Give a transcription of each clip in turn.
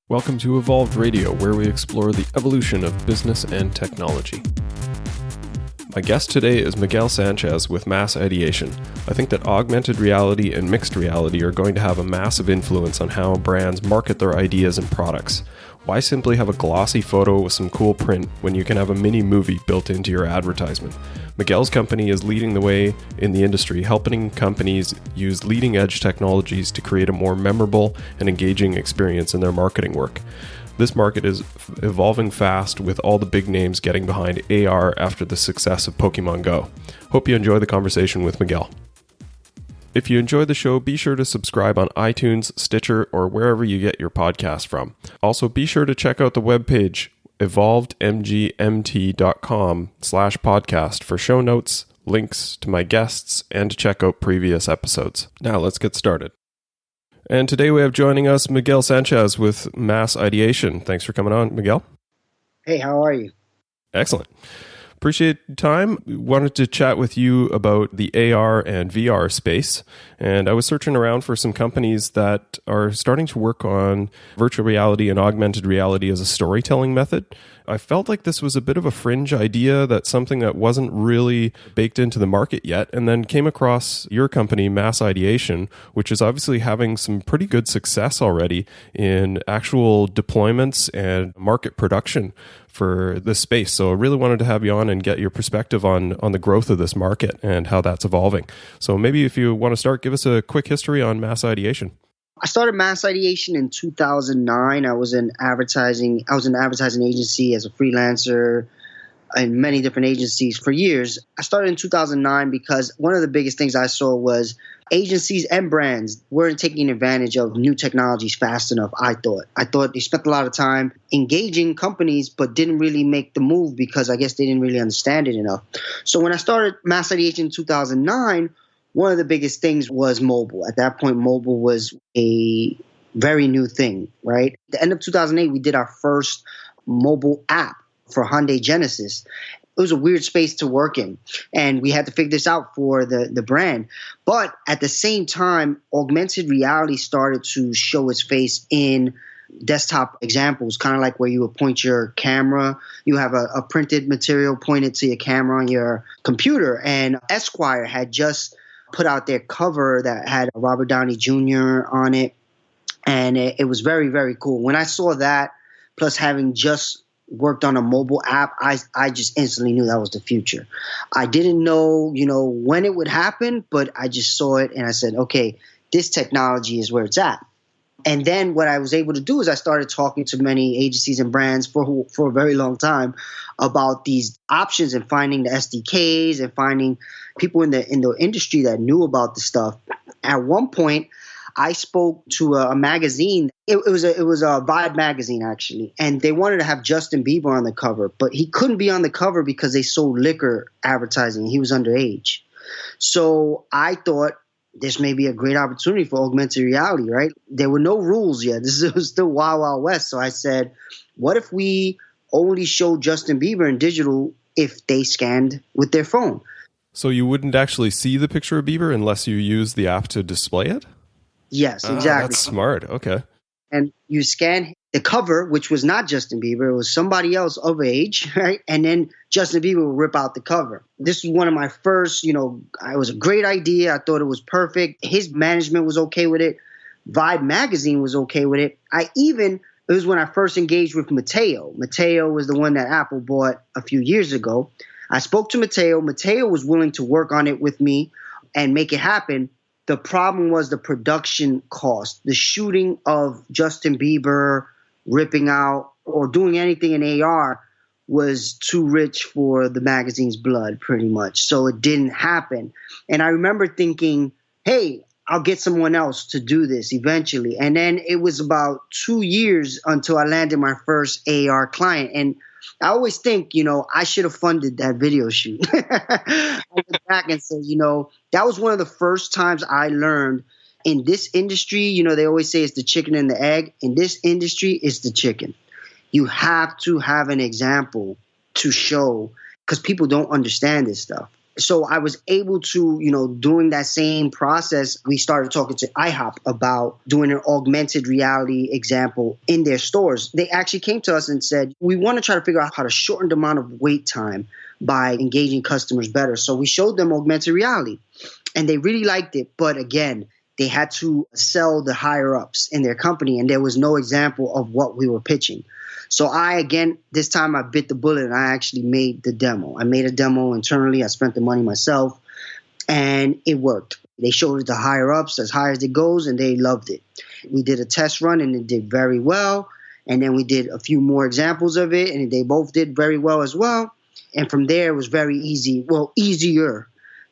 Welcome to Evolved Radio, where we explore the evolution of business and technology. My guest today is Miguel Sanchez with Mass Ideation. I think that augmented reality and mixed reality are going to have a massive influence on how brands market their ideas and products. Why simply have a glossy photo with some cool print when you can have a mini movie built into your advertisement? Miguel's company is leading the way in the industry, helping companies use leading-edge technologies to create a more memorable and engaging experience in their marketing work. This market is evolving fast, with all the big names getting behind AR after the success of Pokemon Go. Hope you enjoy the conversation with Miguel. If you enjoyed the show, be sure to subscribe on iTunes, Stitcher, or wherever you get your podcast from. Also, be sure to check out the webpage evolvedmgmt.com/podcast for show notes, links to my guests, and to check out previous episodes. Now let's get started. And today we have joining us Miguel Sanchez with Mass Ideation. Thanks for coming on, Miguel. Hey, how are you? Excellent. Appreciate your time. Wanted to chat with you about the AR and VR space. And I was searching around for some companies that are starting to work on virtual reality and augmented reality as a storytelling method. I felt like this was a bit of a fringe idea, that's something that wasn't really baked into the market yet, and then came across your company, Mass Ideation, which is obviously having some pretty good success already in actual deployments and market production for this space. So I really wanted to have you on and get your perspective on the growth of this market and how that's evolving. So maybe if you want to start, give us a quick history on Mass Ideation. I started Mass Ideation in 2009. I was in advertising agency as a freelancer in many different agencies for years. I started in 2009 because one of the biggest things I saw was agencies and brands weren't taking advantage of new technologies fast enough, I thought. I thought they spent a lot of time engaging companies but didn't really make the move because I guess they didn't really understand it enough. So when I started Mass Ideation in 2009, one of the biggest things was mobile. At that point, mobile was a very new thing, right? At the end of 2008, we did our first mobile app for Hyundai Genesis. It was a weird space to work in, and we had to figure this out for the brand. But at the same time, augmented reality started to show its face in desktop examples, kind of like where you would point your camera. You have a printed material pointed to your camera on your computer, and Esquire had just put out their cover that had Robert Downey Jr. on it. And it was very, very cool. When I saw that, plus having just worked on a mobile app, I just instantly knew that was the future. I didn't know, when it would happen, but I just saw it and I said, okay, this technology is where it's at. And then what I was able to do is I started talking to many agencies and brands for a very long time about these options and finding the SDKs and finding people in the industry that knew about the stuff. At one point, I spoke to a magazine. It was a Vibe magazine, actually, and they wanted to have Justin Bieber on the cover, but he couldn't be on the cover because they sold liquor advertising. He was underage. So I thought, this may be a great opportunity for augmented reality, right? There were no rules yet. This was still Wild Wild West. So I said, what if we only show Justin Bieber in digital if they scanned with their phone? So you wouldn't actually see the picture of Bieber unless you use the app to display it? Yes, exactly. That's smart. Okay. And you scan the cover, which was not Justin Bieber. It was somebody else of age, right? And then Justin Bieber will rip out the cover. This was one of my first, it was a great idea. I thought it was perfect. His management was okay with it. Vibe magazine was okay with it. It was when I first engaged with Mateo. Mateo was the one that Apple bought a few years ago. I spoke to Mateo. Mateo was willing to work on it with me and make it happen. The problem was the production cost. The shooting of Justin Bieber ripping out or doing anything in AR was too rich for the magazine's blood, pretty much. So it didn't happen. And I remember thinking, hey, I'll get someone else to do this eventually. And then it was about 2 years until I landed my first AR client. And I always think, I should have funded that video shoot. I look back and say, that was one of the first times I learned in this industry. They always say it's the chicken and the egg. In this industry, it's the chicken. You have to have an example to show because people don't understand this stuff. So I was able to, during that same process, we started talking to IHOP about doing an augmented reality example in their stores. They actually came to us and said, we want to try to figure out how to shorten the amount of wait time by engaging customers better. So we showed them augmented reality and they really liked it. But again, they had to sell the higher ups in their company and there was no example of what we were pitching. So this time I bit the bullet and I actually made the demo. I made a demo internally. I spent the money myself and it worked. They showed it to higher ups as high as it goes and they loved it. We did a test run and it did very well. And then we did a few more examples of it and they both did very well as well. And from there it was very easier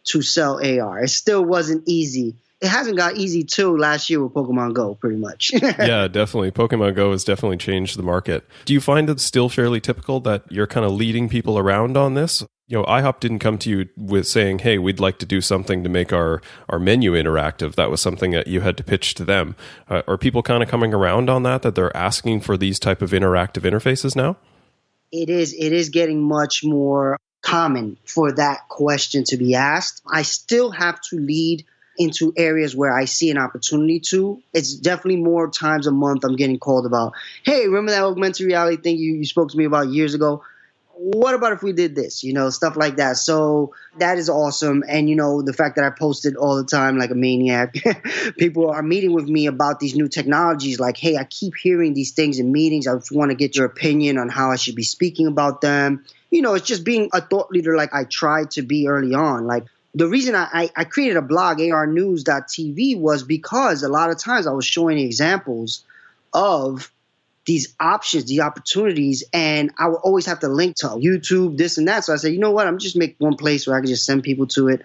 to sell AR. It still wasn't easy. It hasn't got easy till last year with Pokemon Go, pretty much. Yeah, definitely. Pokemon Go has definitely changed the market. Do you find it still fairly typical that you're kind of leading people around on this? IHOP didn't come to you with saying, hey, we'd like to do something to make our menu interactive. That was something that you had to pitch to them. Are people kind of coming around on that they're asking for these type of interactive interfaces now? It is getting much more common for that question to be asked. I still have to lead into areas where I see an opportunity to. It's definitely more times a month I'm getting called about, hey, remember that augmented reality thing you spoke to me about years ago? What about if we did this? Stuff like that. So that is awesome. And, the fact that I posted all the time like a maniac, people are meeting with me about these new technologies like, hey, I keep hearing these things in meetings. I just want to get your opinion on how I should be speaking about them. It's just being a thought leader like I tried to be early on. Like, the reason I created a blog, arnews.tv, was because a lot of times I was showing examples of these options, the opportunities, and I would always have to link to YouTube, this and that. So I said, you know what, I'm just make one place where I can just send people to it.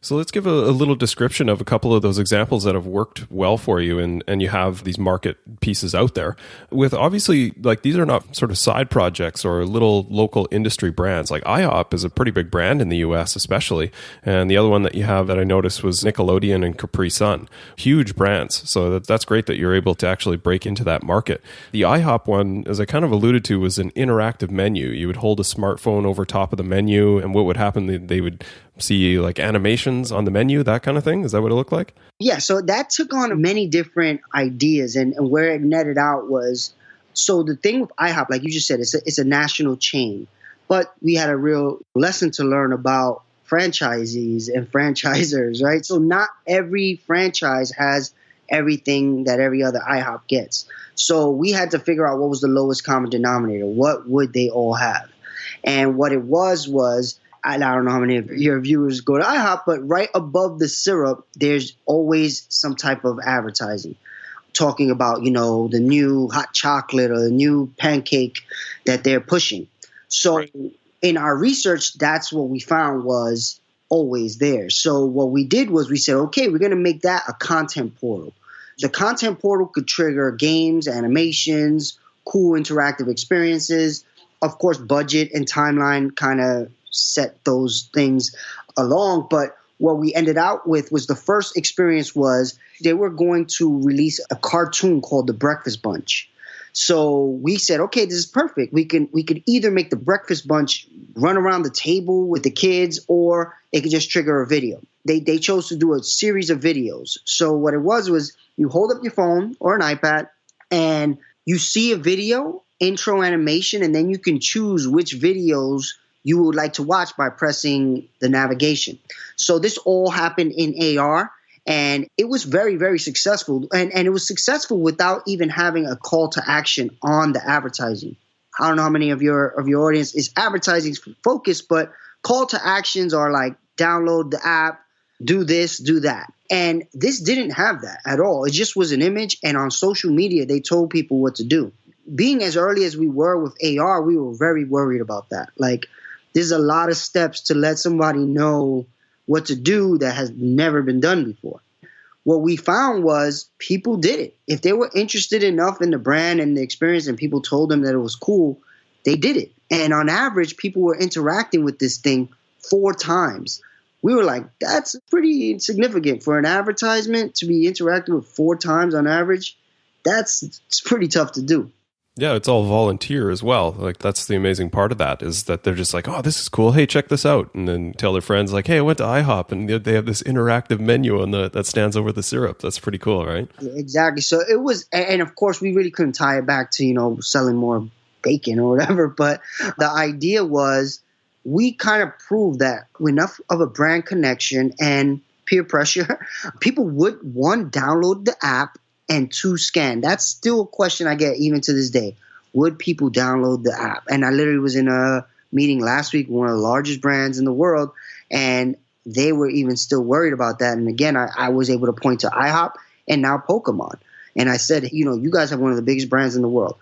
So let's give a little description of a couple of those examples that have worked well for you and you have these market pieces out there. With obviously, like these are not sort of side projects or little local industry brands. Like IHOP is a pretty big brand in the US especially. And the other one that you have that I noticed was Nickelodeon and Capri Sun. Huge brands. So that's great that you're able to actually break into that market. The IHOP one, as I kind of alluded to, was an interactive menu. You would hold a smartphone over top of the menu and what would happen, they would see like animations on the menu, that kind of thing? Is that what it looked like? Yeah, so that took on many different ideas and where it netted out was, so the thing with IHOP, like you just said, it's a national chain, but we had a real lesson to learn about franchisees and franchisors, right? So not every franchise has everything that every other IHOP gets. So we had to figure out what was the lowest common denominator. What would they all have? And what it was I don't know how many of your viewers go to IHOP, but right above the syrup, there's always some type of advertising talking about, the new hot chocolate or the new pancake that they're pushing. So in our research, that's what we found was always there. So what we did was we said, okay, we're going to make that a content portal. The content portal could trigger games, animations, cool interactive experiences. Of course, budget and timeline kind of set those things along. But what we ended out with was the first experience was they were going to release a cartoon called The Breakfast Bunch. So we said, okay, this is perfect. We could either make the Breakfast Bunch run around the table with the kids, or it could just trigger a video. They chose to do a series of videos. So what it was you hold up your phone or an iPad and you see a video, intro animation, and then you can choose which videos you would like to watch by pressing the navigation. So this all happened in AR, and it was very, very successful. And it was successful without even having a call to action on the advertising. I don't know how many of your audience is advertising focused, but call to actions are like download the app, do this, do that. And this didn't have that at all. It just was an image, and on social media, they told people what to do. Being as early as we were with AR, we were very worried about that. Like, there's a lot of steps to let somebody know what to do that has never been done before. What we found was people did it. If they were interested enough in the brand and the experience and people told them that it was cool, they did it. And on average, people were interacting with this thing 4 times. We were like, that's pretty significant for an advertisement to be interacting with 4 times on average. It's pretty tough to do. Yeah, it's all volunteer as well. Like that's the amazing part of that is that they're just like, oh, this is cool. Hey, check this out. And then tell their friends like, hey, I went to IHOP and they have this interactive menu on that stands over the syrup. That's pretty cool, right? Exactly. So it was, and of course we really couldn't tie it back to, selling more bacon or whatever. But the idea was we kind of proved that enough of a brand connection and peer pressure, people would, one, download the app, and two, scan. That's still a question I get even to this day. Would people download the app? And I literally was in a meeting last week with one of the largest brands in the world, and they were even still worried about that. And again, I was able to point to IHOP and now Pokemon. And I said, you guys have one of the biggest brands in the world.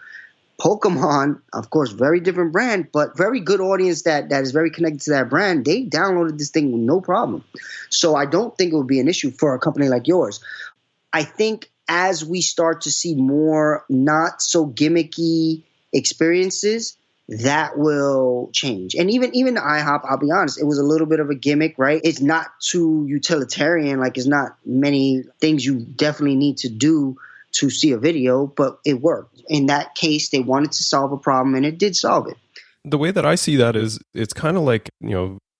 Pokemon, of course, very different brand, but very good audience that is very connected to that brand. They downloaded this thing with no problem. So I don't think it would be an issue for a company like yours. I think as we start to see more not so gimmicky experiences, that will change. And even the IHOP, I'll be honest, it was a little bit of a gimmick, right? It's not too utilitarian, like it's not many things you definitely need to do to see a video, but it worked. In that case, they wanted to solve a problem, and it did solve it. The way that I see that is it's kind of like,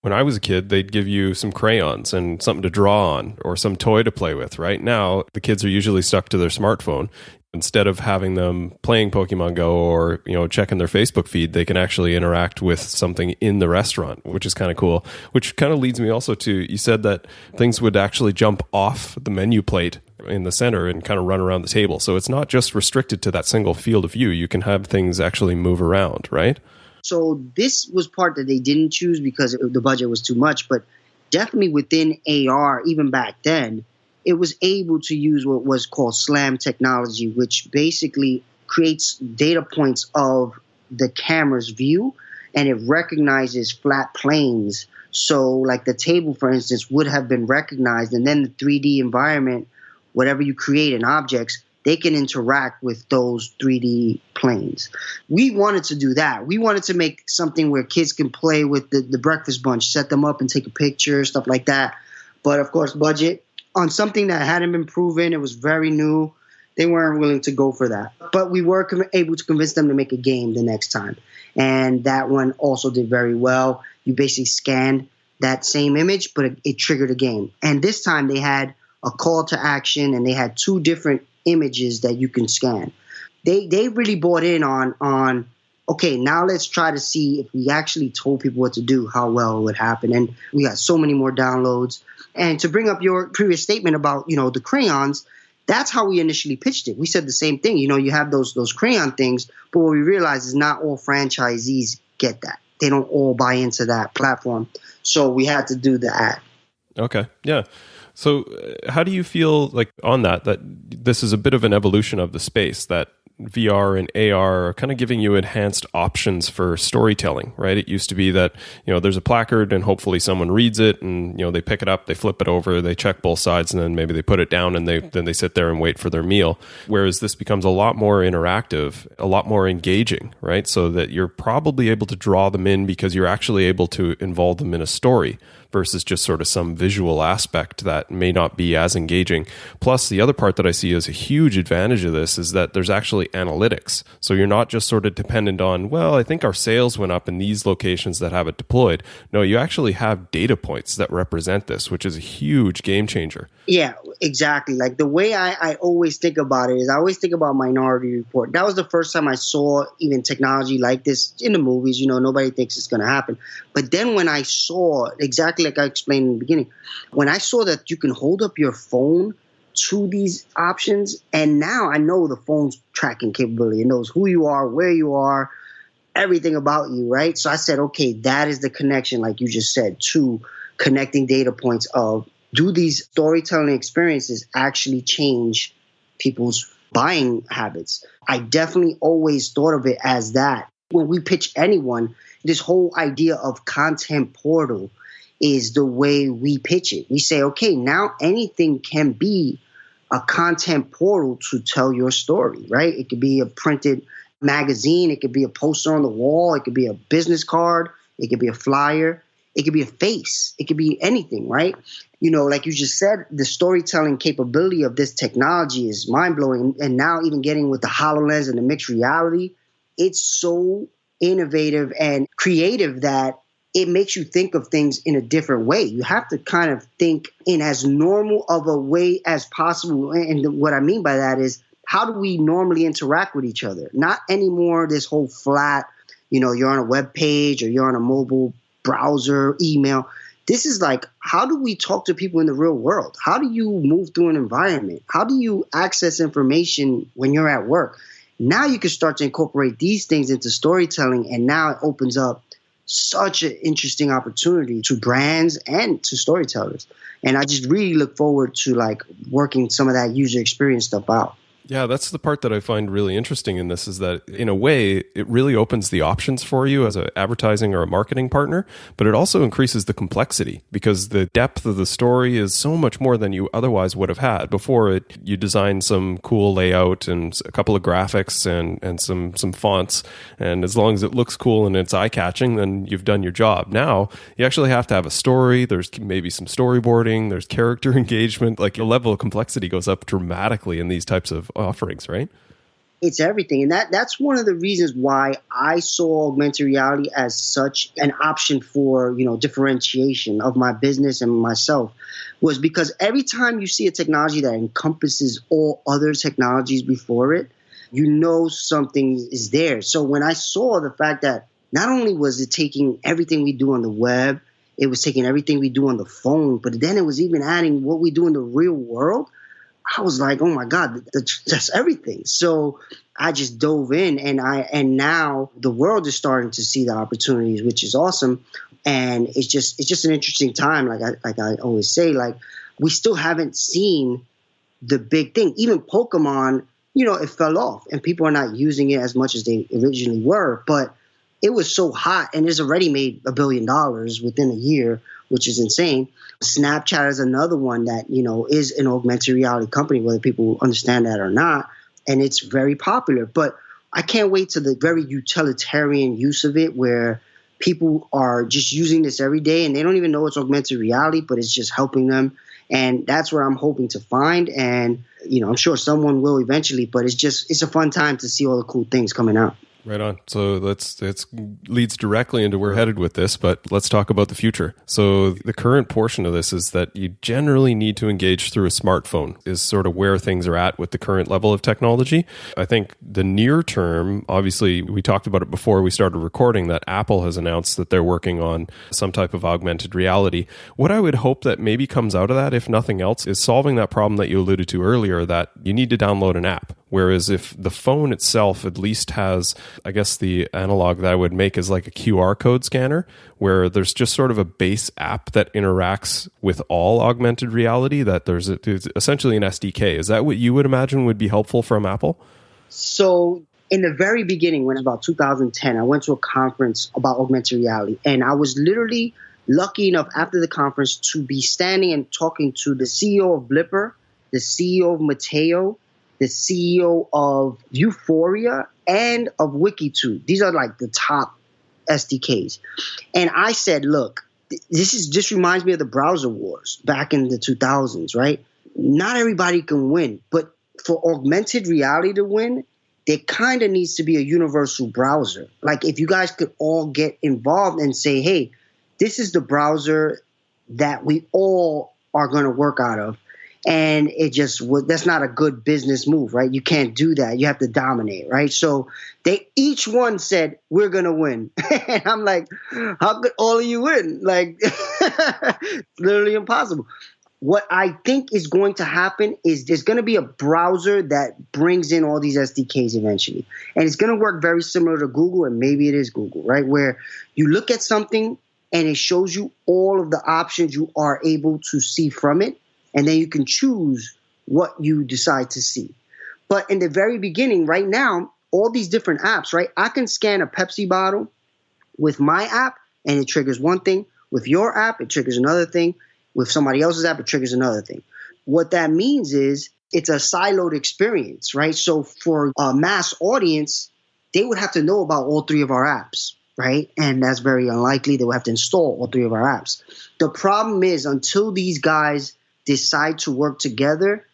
when I was a kid, they'd give you some crayons and something to draw on or some toy to play with. Right now, the kids are usually stuck to their smartphone. Instead of having them playing Pokemon Go or, checking their Facebook feed, they can actually interact with something in the restaurant, which is kind of cool. Which kind of leads me also to, you said that things would actually jump off the menu plate in the center and kind of run around the table. So it's not just restricted to that single field of view. You can have things actually move around, right? So this was part that they didn't choose because the budget was too much, but definitely within AR, even back then, it was able to use what was called SLAM technology, which basically creates data points of the camera's view, and it recognizes flat planes. So like the table, for instance, would have been recognized, and then the 3D environment, whatever you create in objects, they can interact with those 3D planes. We wanted to do that. We wanted to make something where kids can play with the breakfast bunch, set them up and take a picture, stuff like that. But of course, budget on something that hadn't been proven, it was very new. They weren't willing to go for that. But we were able to convince them to make a game the next time. And that one also did very well. You basically scanned that same image, but it triggered a game. And this time they had a call to action, and they had two different images that you can scan. They really bought in on okay, now let's try to see if we actually told people what to do, how well it would happen. And we got so many more downloads. And to bring up your previous statement about, the crayons, that's how we initially pitched it. We said the same thing. You have those crayon things, but what we realized is not all franchisees get that. They don't all buy into that platform. So we had to do the ad. Okay. Yeah. So how do you feel like on that this is a bit of an evolution of the space, that VR and AR are kind of giving you enhanced options for storytelling, right? It used to be that, there's a placard and hopefully someone reads it and, they pick it up, they flip it over, they check both sides, and then maybe they put it down and then they sit there and wait for their meal. Whereas this becomes a lot more interactive, a lot more engaging, right? So that you're probably able to draw them in because you're actually able to involve them in a story versus just sort of some visual aspect that may not be as engaging. Plus, the other part that I see as a huge advantage of this is that there's actually analytics. So you're not just sort of dependent on, well, I think our sales went up in these locations that have it deployed. No, you actually have data points that represent this, which is a huge game changer. Yeah, exactly. Like the way I always think about it is I always think about Minority Report. That was the first time I saw even technology like this in the movies. Nobody thinks it's going to happen. But then when I saw, exactly like I explained in the beginning, when I saw that you can hold up your phone to these options, and now I know the phone's tracking capability. It knows who you are, where you are, everything about you, right? So I said, okay, that is the connection, like you just said, to connecting data points of, do these storytelling experiences actually change people's buying habits? I definitely always thought of it as that. When we pitch anyone, this whole idea of content portal is the way we pitch it. We say, okay, now anything can be a content portal to tell your story, right? It could be a printed magazine. It could be a poster on the wall. It could be a business card. It could be a flyer. It could be a face. It could be anything, right? Like you just said, the storytelling capability of this technology is mind-blowing. And now even getting with the HoloLens and the mixed reality, it's so innovative and creative that it makes you think of things in a different way. You have to kind of think in as normal of a way as possible. And what I mean by that is, how do we normally interact with each other? Not anymore this whole flat, you're on a web page or you're on a mobile browser, email. This is like, how do we talk to people in the real world? How do you move through an environment? How do you access information when you're at work? Now you can start to incorporate these things into storytelling, and now it opens up such an interesting opportunity to brands and to storytellers. And I just really look forward to like working some of that user experience stuff out. Yeah, that's the part that I find really interesting in this, is that in a way, it really opens the options for you as an advertising or a marketing partner, but it also increases the complexity because the depth of the story is so much more than you otherwise would have had. Before you design some cool layout and a couple of graphics and some fonts, and as long as it looks cool and it's eye-catching, then you've done your job. Now, you actually have to have a story, there's maybe some storyboarding, there's character engagement, like the level of complexity goes up dramatically in these types of offerings, right? It's everything. And that's one of the reasons why I saw augmented reality as such an option for, differentiation of my business and myself, was because every time you see a technology that encompasses all other technologies before it, something is there. So when I saw the fact that not only was it taking everything we do on the web, it was taking everything we do on the phone, but then it was even adding what we do in the real world, I was like, oh my God, that's everything. So I just dove in, and now the world is starting to see the opportunities, which is awesome. And it's just an interesting time. Like I always say, like, we still haven't seen the big thing. Even Pokemon, it fell off and people are not using it as much as they originally were, but it was so hot and it's already made $1 billion within a year, which is insane. Snapchat is another one that, is an augmented reality company, whether people understand that or not. And it's very popular. But I can't wait to the very utilitarian use of it, where people are just using this every day and they don't even know it's augmented reality, but it's just helping them. And that's where I'm hoping to find. And, I'm sure someone will eventually, but it's a fun time to see all the cool things coming out. Right on. So it leads directly into where we're headed with this, but let's talk about the future. So the current portion of this is that you generally need to engage through a smartphone, is sort of where things are at with the current level of technology. I think the near term, obviously, we talked about it before we started recording, that Apple has announced that they're working on some type of augmented reality. What I would hope that maybe comes out of that, if nothing else, is solving that problem that you alluded to earlier, that you need to download an app. Whereas if the phone itself at least has, I guess the analog that I would make is like a QR code scanner, where there's just sort of a base app that interacts with all augmented reality, that there's essentially an SDK. Is that what you would imagine would be helpful from Apple? So in the very beginning, when it was about 2010, I went to a conference about augmented reality, and I was literally lucky enough after the conference to be standing and talking to the CEO of Blipper, the CEO of Mateo, the CEO of Euphoria, and of Wikitube. These are like the top SDKs. And I said, look, this reminds me of the browser wars back in the 2000s, right? Not everybody can win, but for augmented reality to win, there kind of needs to be a universal browser. Like if you guys could all get involved and say, hey, this is the browser that we all are going to work out of. And that's not a good business move, right? You can't do that. You have to dominate, right? So each one said, we're going to win. And I'm like, how could all of you win? Like, it's literally impossible. What I think is going to happen is there's going to be a browser that brings in all these SDKs eventually. And it's going to work very similar to Google, and maybe it is Google, right? Where you look at something and it shows you all of the options you are able to see from it. And then you can choose what you decide to see. But in the very beginning, right now, all these different apps, right? I can scan a Pepsi bottle with my app and it triggers one thing. With your app, it triggers another thing. With somebody else's app, it triggers another thing. What that means is it's a siloed experience, right? So for a mass audience, they would have to know about all three of our apps, right? And that's very unlikely. They would have to install all three of our apps. The problem is until these guys decide to work together,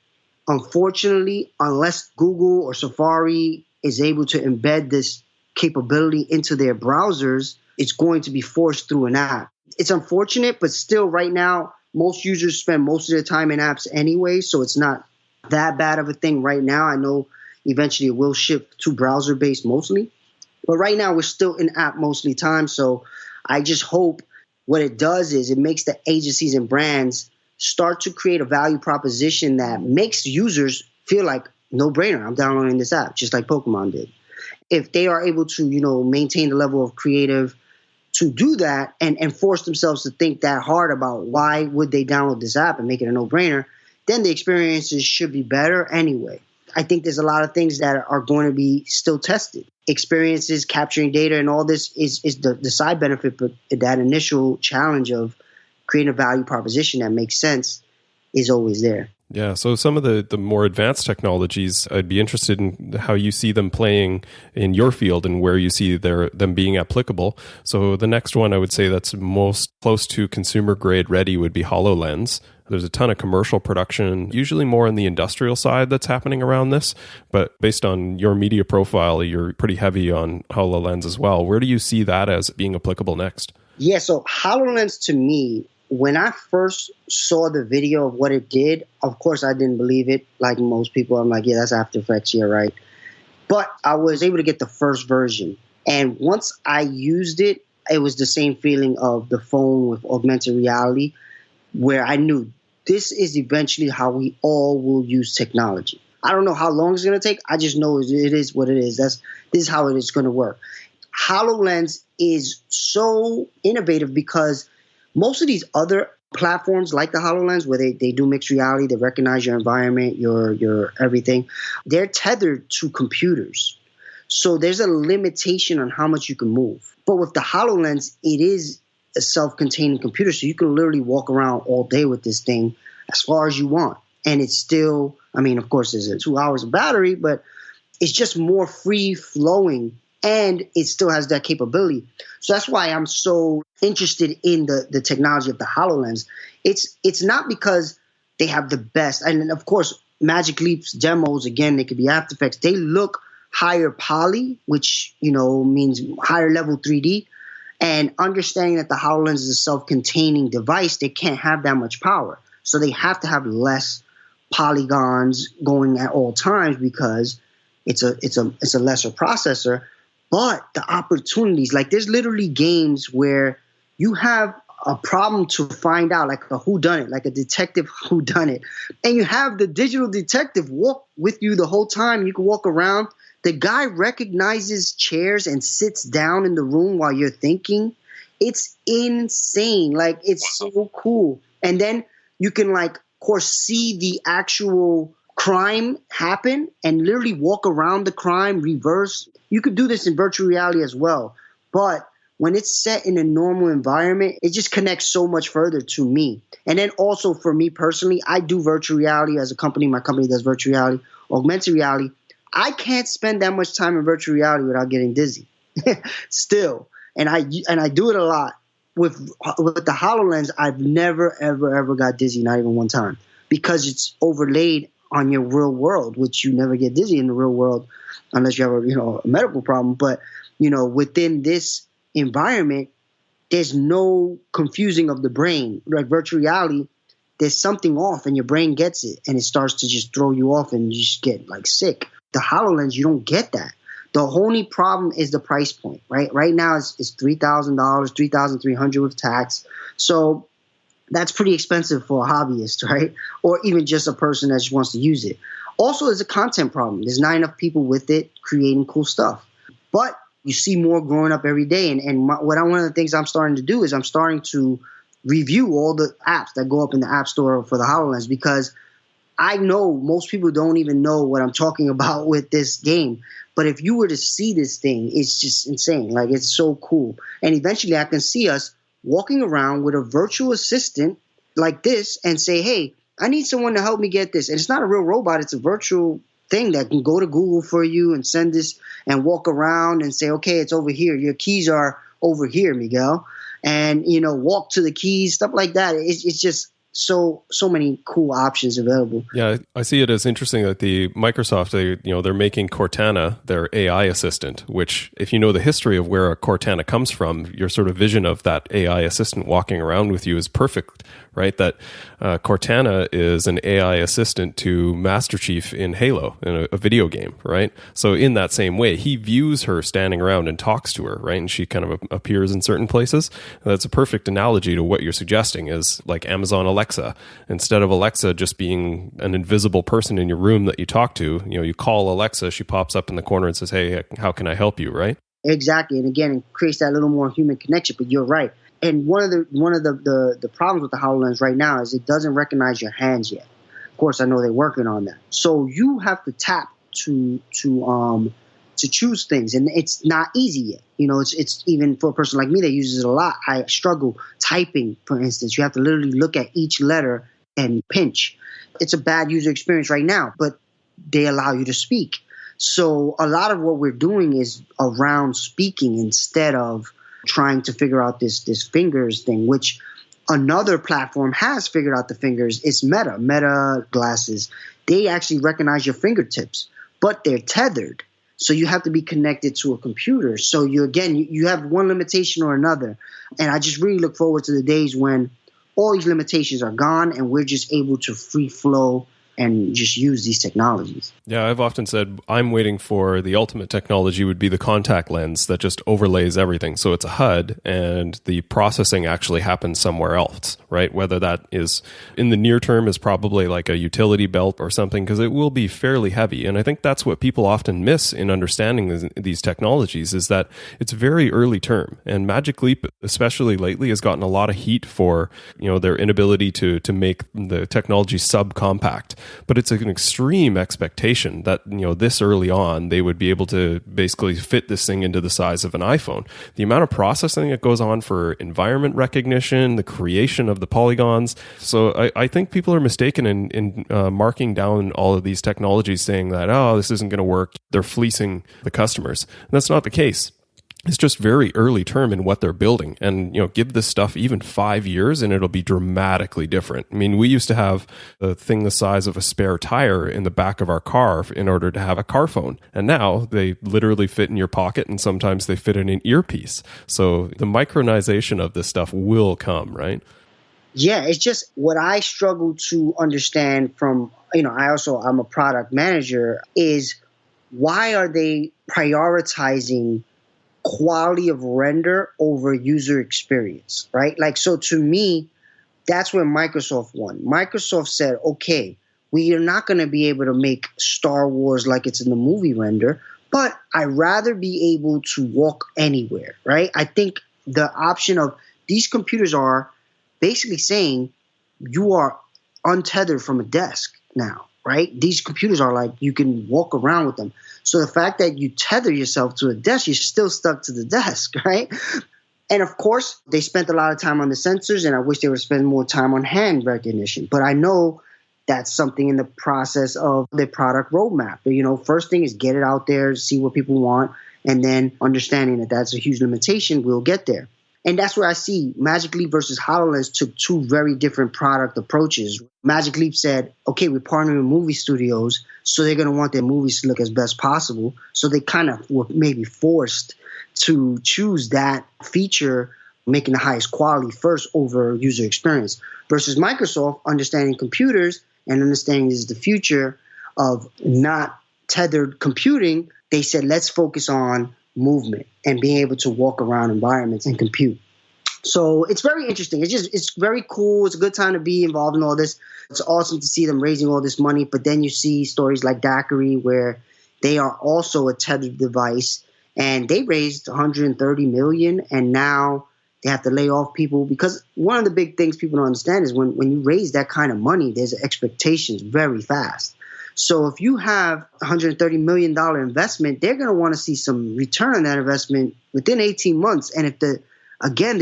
unfortunately, unless Google or Safari is able to embed this capability into their browsers, it's going to be forced through an app. It's unfortunate, but still right now, most users spend most of their time in apps anyway, so it's not that bad of a thing right now. I know eventually it will shift to browser-based mostly, but right now we're still in app mostly time. So I just hope what it does is it makes the agencies and brands start to create a value proposition that makes users feel like no brainer. I'm downloading this app, just like Pokemon did. If they are able to, maintain the level of creative to do that and force themselves to think that hard about why would they download this app and make it a no-brainer, then the experiences should be better anyway. I think there's a lot of things that are going to be still tested. Experiences, capturing data, and all this is the side benefit, but that initial challenge of creating a value proposition that makes sense is always there. Yeah, so some of the more advanced technologies, I'd be interested in how you see them playing in your field and where you see them being applicable. So the next one I would say that's most close to consumer grade ready would be HoloLens. There's a ton of commercial production, usually more on the industrial side that's happening around this. But based on your media profile, you're pretty heavy on HoloLens as well. Where do you see that as being applicable next? Yeah, so HoloLens to me, when I first saw the video of what it did, of course I didn't believe it. Like most people, I'm like, yeah, that's After Effects, yeah, right. But I was able to get the first version. And once I used it, it was the same feeling of the phone with augmented reality, where I knew this is eventually how we all will use technology. I don't know how long it's going to take. I just know it is what it is. This is how it is going to work. HoloLens is so innovative because most of these other platforms like the HoloLens, where they do mixed reality, they recognize your environment, your everything, they're tethered to computers. So there's a limitation on how much you can move. But with the HoloLens, it is a self-contained computer, so you can literally walk around all day with this thing as far as you want. And it's still, of course, there's 2 hours of battery, but it's just more free-flowing, and it still has that capability. So that's why I'm so interested in the technology of the HoloLens. It's not because they have the best. And of course, Magic Leap's demos, again, they could be After Effects. They look higher poly, which, means higher level 3D. And understanding that the HoloLens is a self-containing device, they can't have that much power. So they have to have less polygons going at all times because it's a lesser processor. But the opportunities, like there's literally games where you have a problem to find out, like a whodunit, like a detective whodunit, and you have the digital detective walk with you the whole time. You can walk around. The guy recognizes chairs and sits down in the room while you're thinking. It's insane. Like, it's so cool. And then you can, like, of course, see the actual crime happen and literally walk around the crime, reverse. You could do this in virtual reality as well. But when it's set in a normal environment, it just connects so much further to me. And then also for me personally, I do virtual reality as a company. My company does virtual reality, augmented reality. I can't spend that much time in virtual reality without getting dizzy still. And I do it a lot. With the HoloLens, I've never, ever got dizzy, not even one time, because it's overlaid on your real world, which you never get dizzy in the real world unless you have a medical problem. But, within this environment, there's no confusing of the brain. Like virtual reality, there's something off and your brain gets it and it starts to just throw you off and you just get like sick. The HoloLens, you don't get that. The only problem is the price point, right? Right now it's $3,000, $3,300 with tax. So that's pretty expensive for a hobbyist, right? Or even just a person that just wants to use it. Also, there's a content problem. There's not enough people with it creating cool stuff. But you see more growing up every day. And one of the things I'm starting to do is I'm starting to review all the apps that go up in the App Store for the HoloLens, because I know most people don't even know what I'm talking about with this game. But if you were to see this thing, it's just insane. Like, it's so cool. And eventually I can see us walking around with a virtual assistant like this and say, hey, I need someone to help me get this. And it's not a real robot. It's a virtual thing that can go to Google for you and send this and walk around and say, okay, it's over here. Your keys are over here, Miguel. And, walk to the keys, stuff like that. It's just so many cool options available. Yeah, I see it as interesting that the Microsoft, they're making Cortana their AI assistant, which if you know the history of where a Cortana comes from, your sort of vision of that AI assistant walking around with you is perfect, right? That Cortana is an AI assistant to Master Chief in Halo, in a video game, right? So in that same way, he views her standing around and talks to her, right? And she kind of appears in certain places. And that's a perfect analogy to what you're suggesting is like Amazon Alexa. Instead of Alexa just being an invisible person in your room that you talk to, you call Alexa, she pops up in the corner and says, hey, how can I help you, right? Exactly. And again, it creates that little more human connection, but you're right. And one of the problems with the HoloLens right now is it doesn't recognize your hands yet. Of course, I know they're working on that. So you have to tap to choose things, and it's not easy yet. It's even for a person like me that uses it a lot. I struggle typing, for instance. You have to literally look at each letter and pinch. It's a bad user experience right now, but they allow you to speak. So a lot of what we're doing is around speaking instead of trying to figure out this fingers thing, which another platform has figured out the fingers. It's Meta glasses. They actually recognize your fingertips, but they're tethered. So you have to be connected to a computer. So you have one limitation or another. And I just really look forward to the days when all these limitations are gone and we're just able to free flow and just use these technologies. Yeah, I've often said I'm waiting for the ultimate technology would be the contact lens that just overlays everything. So it's a HUD and the processing actually happens somewhere else, right? Whether that is in the near term is probably like a utility belt or something, because it will be fairly heavy. And I think that's what people often miss in understanding these technologies is that it's very early term. And Magic Leap, especially lately, has gotten a lot of heat for their inability to make the technology subcompact. But it's an extreme expectation that, this early on, they would be able to basically fit this thing into the size of an iPhone. The amount of processing that goes on for environment recognition, the creation of the polygons. So I think people are mistaken in marking down all of these technologies saying that, this isn't going to work. They're fleecing the customers. And that's not the case. It's just very early term in what they're building. And, give this stuff even 5 years and it'll be dramatically different. I mean, we used to have a thing the size of a spare tire in the back of our car in order to have a car phone. And now they literally fit in your pocket and sometimes they fit in an earpiece. So the micronization of this stuff will come, right? Yeah, it's just what I struggle to understand from, I'm a product manager, is why are they prioritizing quality of render over user experience, right? Like, so to me, that's where Microsoft won. Microsoft said, okay, we are not going to be able to make Star Wars like it's in the movie render, but I'd rather be able to walk anywhere, right? I think the option of these computers are basically saying you are untethered from a desk now, right? These computers are like you can walk around with them. So the fact that you tether yourself to a desk, you're still stuck to the desk, right? And of course, they spent a lot of time on the sensors, and I wish they would spend more time on hand recognition. But I know that's something in the process of the product roadmap. But, first thing is get it out there, see what people want, and then understanding that that's a huge limitation, we'll get there. And that's where I see Magic Leap versus HoloLens took two very different product approaches. Magic Leap said, okay, we're partnering with movie studios, so they're going to want their movies to look as best possible. So they kind of were maybe forced to choose that feature, making the highest quality first over user experience. Versus Microsoft, understanding computers and understanding this is the future of not tethered computing, they said, let's focus on movement and being able to walk around environments and compute. So it's very interesting. It's very cool. It's a good time to be involved in all this. It's awesome to see them raising all this money. But then you see stories like Daiquiri where they are also a tethered device and they raised 130 million and now they have to lay off people because one of the big things people don't understand is when you raise that kind of money, there's expectations very fast. So if you have $130 million investment, they're going to want to see some return on that investment within 18 months. And if the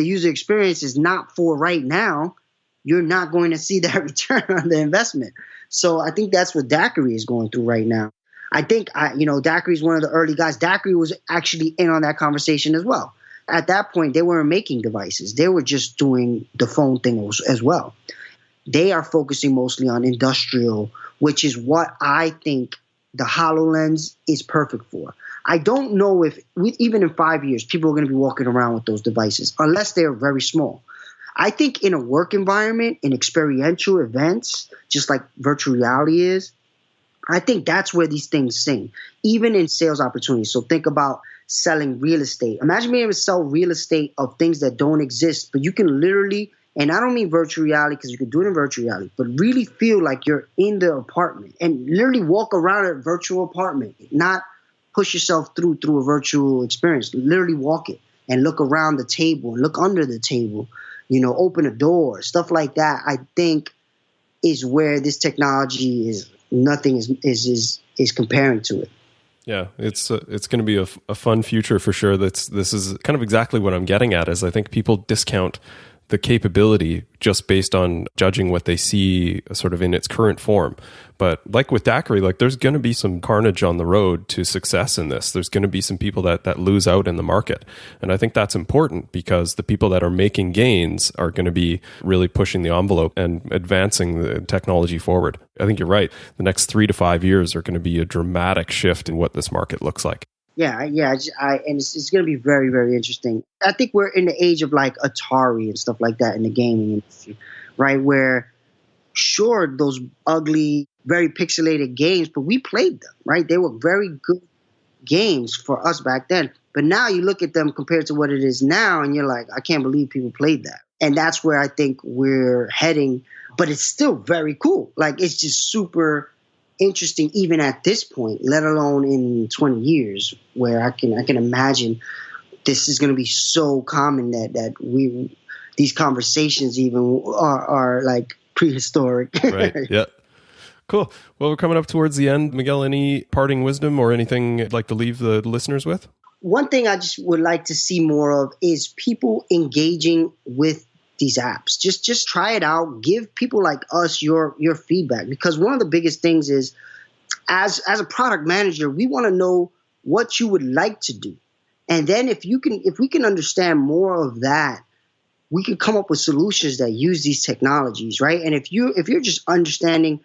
user experience is not for right now, you're not going to see that return on the investment. So I think that's what Daiquiri is going through right now. I think, Daiquiri is one of the early guys. Daiquiri was actually in on that conversation as well. At that point, they weren't making devices. They were just doing the phone thing as well. They are focusing mostly on industrial, which is what I think the HoloLens is perfect for. I don't know if, even in 5 years, people are going to be walking around with those devices, unless they're very small. I think in a work environment, in experiential events, just like virtual reality is, I think that's where these things sing, even in sales opportunities. So think about selling real estate. Imagine being able to sell real estate of things that don't exist, but you can literally, and I don't mean virtual reality because you can do it in virtual reality, but really feel like you're in the apartment and literally walk around a virtual apartment, not push yourself through a virtual experience. Literally walk it and look around the table and look under the table, open a door, stuff like that. I think is where this technology is. Nothing is comparing to it. Yeah, it's going to be a fun future for sure. This is kind of exactly what I'm getting at. Is I think people discount the capability just based on judging what they see sort of in its current form. But like with Daiquiri, like there's going to be some carnage on the road to success in this. There's going to be some people that lose out in the market. And I think that's important because the people that are making gains are going to be really pushing the envelope and advancing the technology forward. I think you're right. The next 3 to 5 years are going to be a dramatic shift in what this market looks like. Yeah. And it's going to be very, very interesting. I think we're in the age of like Atari and stuff like that in the gaming industry, right? Where, sure, those ugly, very pixelated games, but we played them, right? They were very good games for us back then. But now you look at them compared to what it is now, and you're like, I can't believe people played that. And that's where I think we're heading. But it's still very cool. Like, it's just super interesting even at this point, let alone in 20 years, where I can imagine this is going to be so common that these conversations even are like prehistoric. Right. Yeah. Cool. Well, we're coming up towards the end. Miguel, any parting wisdom or anything you'd like to leave the listeners with? One thing I just would like to see more of is people engaging with these apps. Just try it out. Give people like us your feedback, because one of the biggest things is as a product manager, we want to know what you would like to do. And then if we can understand more of that, we can come up with solutions that use these technologies, right? And if you're just understanding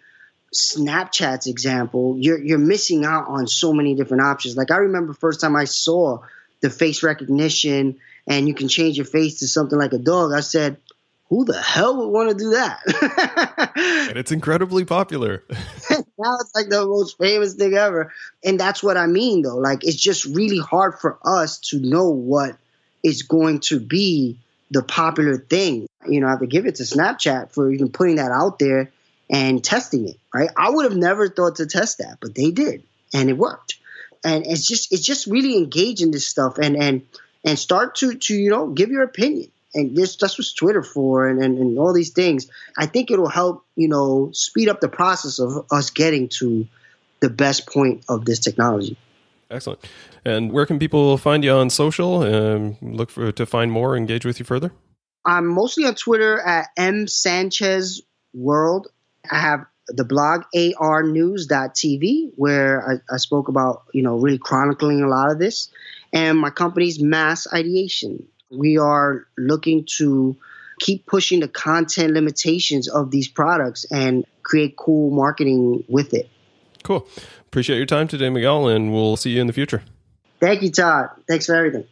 Snapchat's example, you're missing out on so many different options. Like, I remember first time I saw the face recognition and you can change your face to something like a dog, I said, who the hell would want to do that? And it's incredibly popular. Now it's like the most famous thing ever. And that's what I mean, though. Like, it's just really hard for us to know what is going to be the popular thing. I have to give it to Snapchat for even putting that out there and testing it, right? I would have never thought to test that, but they did, and it worked. And it's just really engage in this stuff and start to give your opinion. And that's what's Twitter for, and all these things. I think it'll help, speed up the process of us getting to the best point of this technology. Excellent. And where can people find you on social and look to find more, engage with you further? I'm mostly on Twitter at msanchezworld. I have the blog arnews.tv, where I spoke about, really chronicling a lot of this. And my company's Mass Ideation. We are looking to keep pushing the content limitations of these products and create cool marketing with it. Cool. Appreciate your time today, Miguel, and we'll see you in the future. Thank you, Todd. Thanks for everything.